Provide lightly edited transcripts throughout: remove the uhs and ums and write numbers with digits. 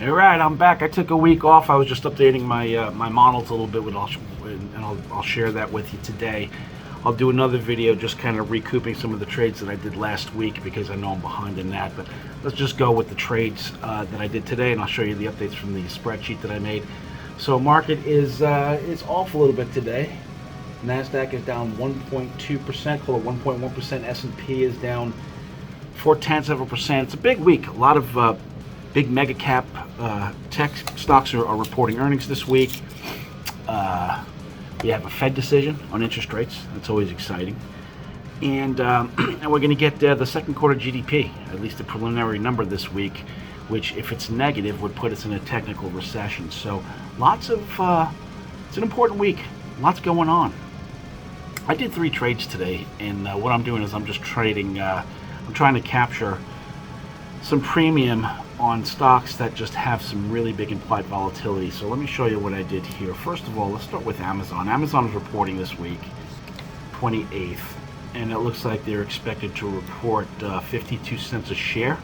All right, I'm back. I took a week off. I was just updating my models a little bit, I'll share that with you today. I'll do another video just kind of recouping some of the trades that I did last week because I know I'm behind in that. But let's just go with the trades that I did today, and I'll show you the updates from the spreadsheet that I made. So market is off a little bit today. NASDAQ is down 1.2%, call it 1.1%. S&P is down 0.4%. It's a big week. A lot of big mega cap tech stocks are reporting earnings this week. We have a Fed decision on interest rates. That's always exciting. And we're going to get the second quarter GDP, at least the preliminary number this week, which, if it's negative, would put us in a technical recession. So it's an important week. Lots going on. I did 3 trades today, and what I'm doing is I'm just trading. I'm trying to capture some premium on stocks that just have some really big implied volatility. So let me show you what I did here. First of all, let's start with Amazon. Amazon is reporting this week, 28th, and it looks like they're expected to report 52 cents a share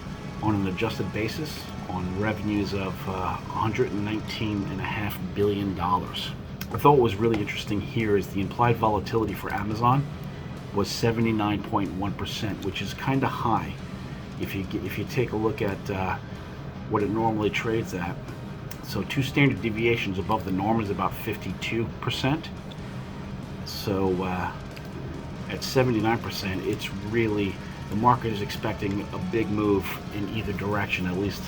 on an adjusted basis on revenues of $119.5 billion. I thought what was really interesting here is the implied volatility for Amazon was 79.1%, which is kind of high. If you take a look at what it normally trades at, so 2 standard deviations above the norm is about 52%. So at 79%, it's really, the market is expecting a big move in either direction. At least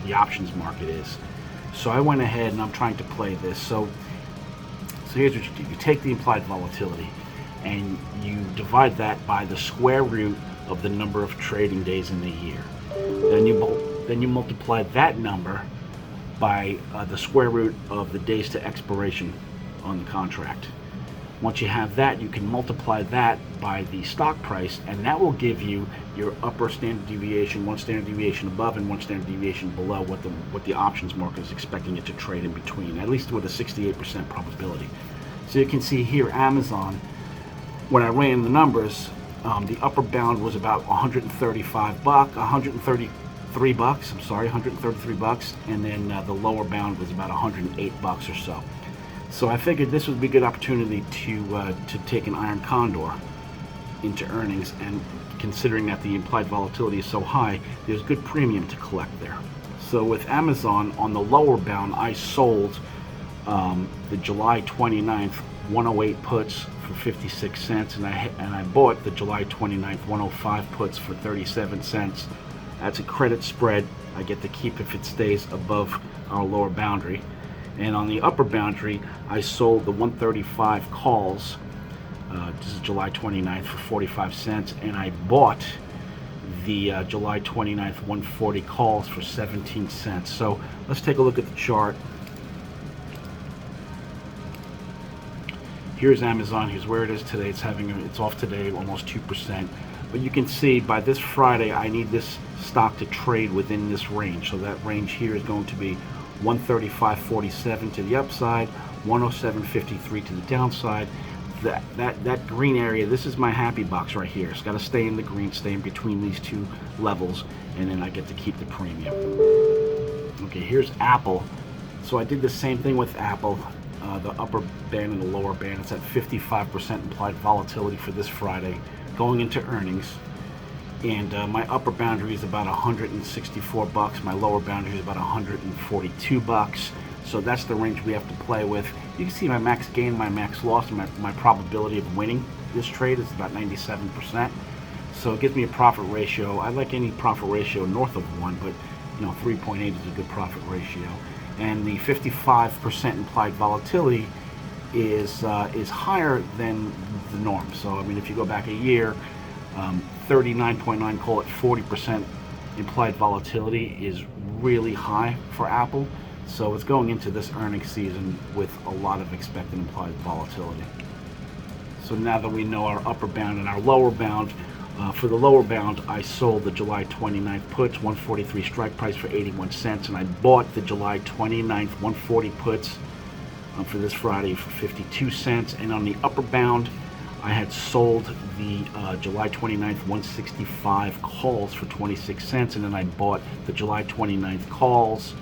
the options market is. So I went ahead and I'm trying to play this. So here's what you do. You take the implied volatility and you divide that by the square root of the number of trading days in the year. Then you multiply that number by the square root of the days to expiration on the contract. Once you have that, you can multiply that by the stock price, and that will give you your upper standard deviation, 1 standard deviation above and 1 standard deviation below what the options market is expecting it to trade in between, at least with a 68% probability. So you can see here, Amazon, when I ran the numbers, the upper bound was about 133 bucks, and then the lower bound was about 108 bucks or so. So I figured this would be a good opportunity to take an iron condor into earnings, and considering that the implied volatility is so high, there's good premium to collect there. So with Amazon on the lower bound, I sold the July 29th 108 puts for 56 cents, and I bought the July 29th 105 puts for 37 cents. That's a credit spread I get to keep if it stays above our lower boundary. And on the upper boundary, I sold the 135 calls, this is July 29th, for 45 cents, and I bought the July 29th 140 calls for 17 cents. So let's take a look at the chart. Here's Amazon. Here's where it is today. It's off today, almost 2%. But you can see by this Friday, I need this stock to trade within this range. So that range here is going to be 135.47 to the upside, 107.53 to the downside. That green area, this is my happy box right here. It's got to stay in the green, stay in between these 2 levels, and then I get to keep the premium. Okay, here's Apple. So I did the same thing with Apple. The upper band and the lower band. It's at 55% implied volatility for this Friday, going into earnings. And my upper boundary is about 164 bucks. My lower boundary is about 142 bucks. So that's the range we have to play with. You can see my max gain, my max loss, and my probability of winning this trade is about 97%. So it gives me a profit ratio. I like any profit ratio north of 1, but 3.8 is a good profit ratio. And the 55% implied volatility is higher than the norm. So I mean, if you go back a year, 39.9, call it 40% implied volatility is really high for Apple. So it's going into this earnings season with a lot of expected implied volatility. So now that we know our upper bound and our lower bound, for the lower bound, I sold the July 29th puts, 143 strike price for 81 cents, and I bought the July 29th 140 puts for this Friday for 52 cents. And on the upper bound, I had sold the July 29th 165 calls for 26 cents, and then I bought the July 29th calls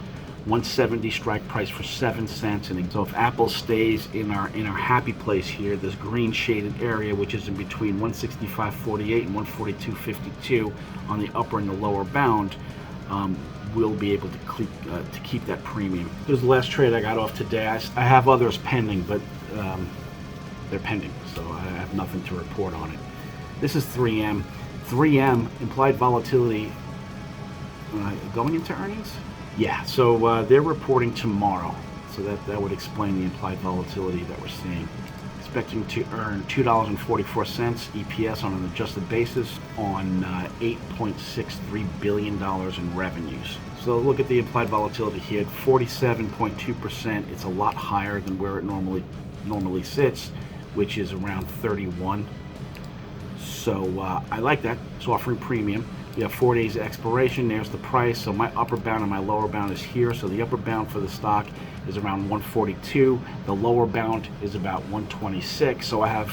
170 strike price for 7 cents. And so if Apple stays in our happy place here, this green shaded area, which is in between 165.48 and 142.52 on the upper and the lower bound, we'll be able to keep that premium. Here's the last trade I got off today. I have others pending, but they're pending, so I have nothing to report on it. This is 3M. 3M implied volatility going into earnings. Yeah, so they're reporting tomorrow, so that would explain the implied volatility that we're seeing. Expecting to earn $2.44 EPS on an adjusted basis on $8.63 billion in revenues. So look at the implied volatility here at 47.2%. It's a lot higher than where it normally sits, which is around 31. So I like that. It's offering premium. We have 4 days of expiration. There's the price. So my upper bound and my lower bound is here. So the upper bound for the stock is around 142. The lower bound is about 126. So I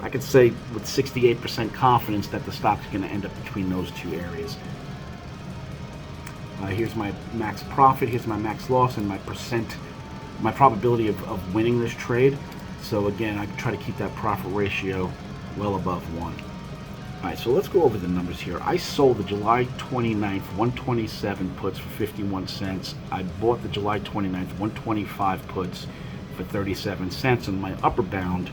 could say with 68% confidence that the stock's going to end up between those two areas. Here's my max profit. Here's my max loss and my probability of winning this trade. So again, I try to keep that profit ratio well above 1. Alright, so let's go over the numbers here. I sold the July 29th 127 puts for 51 cents. I bought the July 29th 125 puts for 37 cents. And my upper bound,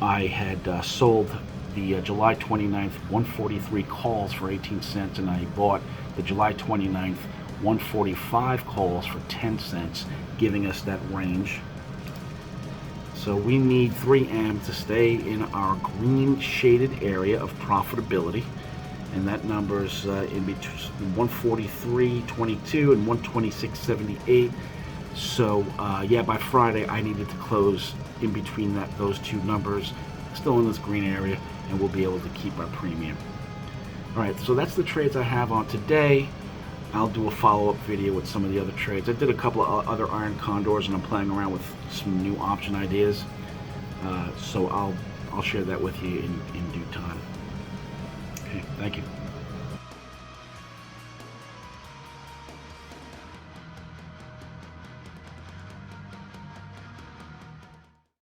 I had sold the July 29th 143 calls for 18 cents, and I bought the July 29th 145 calls for 10 cents, giving us that range. So we need 3M to stay in our green shaded area of profitability, and that number's in between 143.22 and 126.78. So yeah, by Friday I needed to close in between those two numbers, still in this green area, and we'll be able to keep our premium. All right, so that's the trades I have on today. I'll do a follow-up video with some of the other trades. I did a couple of other iron condors, and I'm playing around with some new option ideas. So I'll share that with you in due time. Okay, thank you.